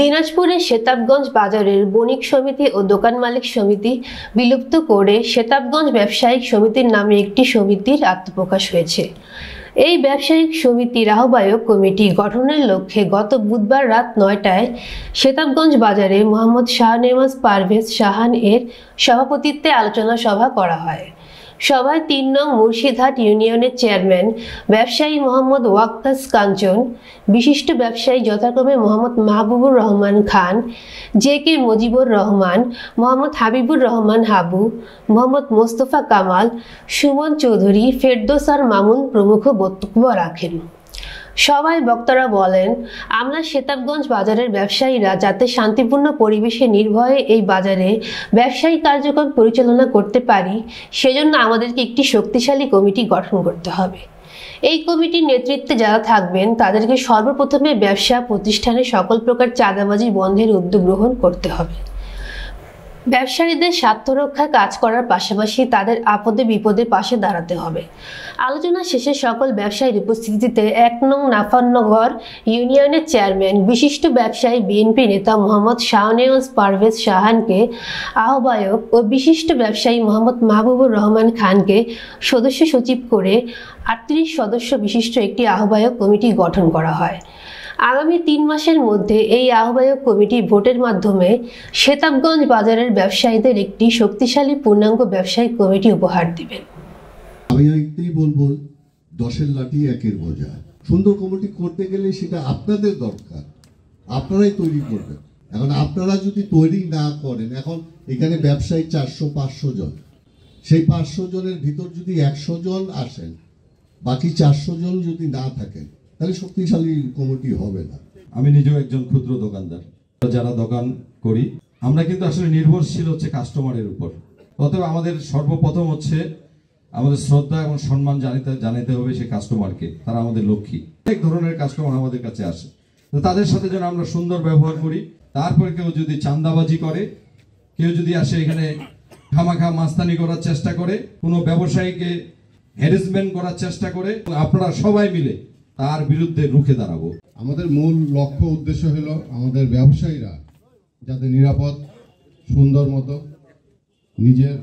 দিনাজপুরের সেতাবগঞ্জ বাজারের বণিক সমিতি ও দোকান মালিক সমিতি বিলুপ্ত করে সেতাবগঞ্জ ব্যবসায়িক সমিতির নামে একটি সমিতির আত্মপ্রকাশ হয়েছে। এই ব্যবসায়িক সমিতির আহ্বায়ক কমিটি গঠনের লক্ষ্যে গত বুধবার রাত ৯টায় সেতাবগঞ্জ বাজারে মোহাম্মদ শাহনেওয়াজ পারভেজ শাহান এর সভাপতিত্বে আলোচনা সভা করা হয়। সভায় ৩ নং মুর্শিদহাট ইউনিয়নের চেয়ারম্যান ব্যবসায়ী মোহাম্মদ ওয়াক্কাস কাঞ্চন, বিশিষ্ট ব্যবসায়ী যথাক্রমে মোহাম্মদ মাহবুবুর রহমান খান, জে.কে. মুজিবুর রহমান, মোহাম্মদ হাবিবুর রহমান হাবু, মোহাম্মদ মোস্তফা কামাল, সুমন চৌধুরী, ফেরদৌস আর মামুন প্রমুখ বক্তব্য রাখেন। সভায় বক্তারা বলেন, আমরা সেতাবগঞ্জ বাজারের ব্যবসায়ীরা যাতে শান্তিপূর্ণ পরিবেশে নির্ভয়ে এই বাজারে ব্যবসায়িক কার্যক্রম পরিচালনা করতে পারি, সেজন্য আমাদেরকে একটি শক্তিশালী কমিটি গঠন করতে হবে। এই কমিটির নেতৃত্বে যারা থাকবেন তাদেরকে সর্বপ্রথমে ব্যবসা প্রতিষ্ঠানে সকল প্রকার চাঁদাবাজি বন্ধের উদ্যোগ গ্রহণ করতে হবে। ব্যবসায়ীদের স্বার্থ রক্ষায় কাজ করার পাশাপাশি তাদের আপদে বিপদে পাশে দাঁড়াতে হবে। আলোচনা শেষে সকল ব্যবসায়ীর উপস্থিতিতে ১ নং নাফাননগর ইউনিয়নের চেয়ারম্যান বিশিষ্ট ব্যবসায়ী বিএনপি নেতা মোহাম্মদ শাহনেওয়াজ পারভেজ শাহানকে আহ্বায়ক ও বিশিষ্ট ব্যবসায়ী মোহাম্মদ মাহবুবুর রহমান খানকে সদস্য সচিব করে ৩৮ সদস্য বিশিষ্ট একটি আহ্বায়ক কমিটি গঠন করা হয়। আগামী ৩ মাসের মধ্যে এই আহ্বায়ক কমিটি ভোটের মাধ্যমে সেতাবগঞ্জ বাজারের ব্যবসায়ীদের একটি শক্তিশালী পূর্ণাঙ্গ ব্যবসায়িক কমিটি উপহার দিবেন। আমি একটাই বলবো, ১০-এর লাঠি ১-এর বোঝা। সুন্দর কমিটি করতে গেলে সেটা আপনাদের দরকার, আপনারাই তৈরি করবেন। এখন আপনারা যদি তৈরি না করেন, এখন এখানে ব্যবসায়ী ৪০০-৫০০ জন, সেই ৫০০ জনের ভিতর যদি ১০০ জন আসেন, বাকি ৪০০ জন যদি না থাকেন, তাহলে শক্তিশালী কমিটি হবে না। আমি নিজেও একজন ক্ষুদ্র দোকানদার, যারা দোকান করি আমরা কিন্তু আসলে নির্ভরশীল হচ্ছে কাস্টমারের উপর। অতএব আমাদের সর্বপ্রথম হচ্ছে আমাদের শ্রদ্ধা এবং সম্মান জানাতে হবে সেই কাস্টমারকে। তারা আমাদের লক্ষ্মী। অনেক ধরনের কাস্টমার আমাদের কাছে আসে, তো তাদের সাথে যেন আমরা সুন্দর ব্যবহার করি। তারপরে কেউ যদি চাঁদাবাজি করে, কেউ যদি আসে এখানে খামাখা মাস্তানি করার চেষ্টা করে, কোনো ব্যবসায়ীকে হ্যারাসমেন্ট করার চেষ্টা করে, আপনারা সবাই মিলে তার বিরুদ্ধে রুখে দাঁড়াবো। আমাদের মূল লক্ষ্য উদ্দেশ্য হলো আমাদের ব্যবসায়ীরা যাতে নিরাপদ, সুন্দর মতো, নিজের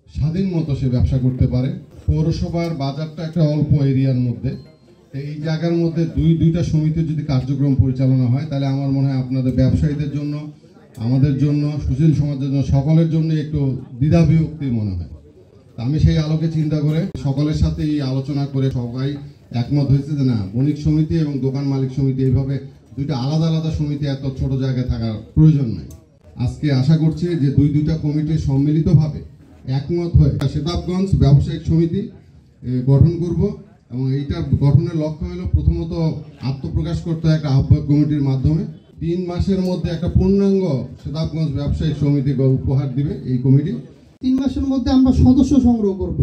স্বাধীন মতো সে ব্যবসা করতে পারে। পৌরসভার বাজারটা একটা অল্প এরিয়ার মধ্যে, এই জায়গার মধ্যে দুইটা সমিতির যদি কার্যক্রম পরিচালনা হয়, তাহলে আমার মনে হয় আপনাদের ব্যবসায়ীদের জন্য, আমাদের জন্য, সুশীল সমাজের জন্য, সকলের জন্য একটু দ্বিধাবিভক্তি মনে হয়। আমি সেই আলোকে চিন্তা করে সকলের সাথে এই আলোচনা করে সবাই একমত হয়েছে যে না, বণিক সমিতি এবং দোকান মালিক সমিতি এইভাবে দুইটা আলাদা আলাদা সমিতি এত ছোট জায়গায় থাকার প্রয়োজন নাই। আজকে আশা করছি যে দুইটা কমিটি সম্মিলিতভাবে একমত হয়ে সেতাবগঞ্জ ব্যবসায়িক সমিতি গঠন করব, এবং এইটা গঠনের লক্ষ্য হলো প্রথমত আত্মপ্রকাশ করতে হয় একটা আহ্বায়ক কমিটির মাধ্যমে। ৩ মাসের মধ্যে একটা পূর্ণাঙ্গ সেতাবগঞ্জ ব্যবসায়িক সমিতি উপহার দিবে এই কমিটি। ৩ মাসের মধ্যে আমরা সদস্য সংগ্রহ করব।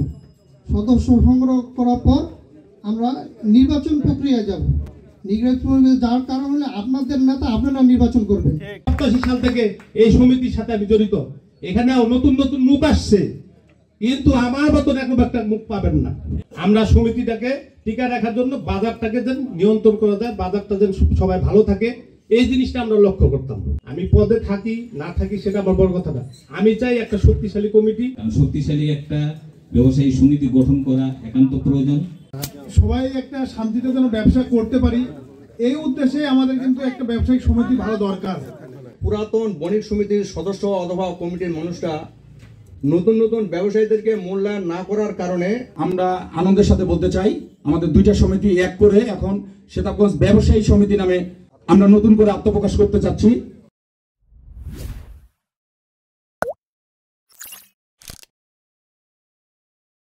সদস্য সংগ্রহ করার পর আমরা নির্বাচন প্রক্রিয়ায় যাব। নির্বাচন যার কারণ হলে আপনাদের নেতা আপনারা নির্বাচন করবেন। ৮৮ সাল থেকে এই সমিতির সাথে আমি জড়িত। এখানে নতুন নতুন মুখ আসছে, কিন্তু আমার মতন এখন একটা মুখ পাবেন না। আমরা সমিতিটাকে টিকা রাখার জন্য বাজারটাকে যেন নিয়ন্ত্রণ করা যায়, বাজারটা যেন সবাই ভালো থাকে, এই জিনিসটা আমরা লক্ষ্য করতাম। আমি পদে থাকি না থাকি সেটা আমার বড় কথা না। আমি চাই একটা শক্তিশালী কমিটি, শক্তিশালী একটা ব্যবসায়ী সমিতি গঠন করা একান্ত প্রয়োজন। সবাই একটা শান্তিতে যেন ব্যবসা করতে পারি, এই উদ্দেশ্যে আমাদের কিন্তু একটা ব্যবসায়িক সমিতি ভালো দরকার। পুরাতন বণিক সমিতির সদস্য অথবা কমিটির মানুষরা নতুন নতুন ব্যবসায়ীদেরকে মূল্যায়ন না করার কারণে আমরা আনন্দের সাথে বলতে চাই, আমাদের দুইটা সমিতি এক করে এখন সেতাবগঞ্জ ব্যবসায়ী সমিতি নামে আমরা নতুন করে আত্মপ্রকাশ করতে চাচ্ছি।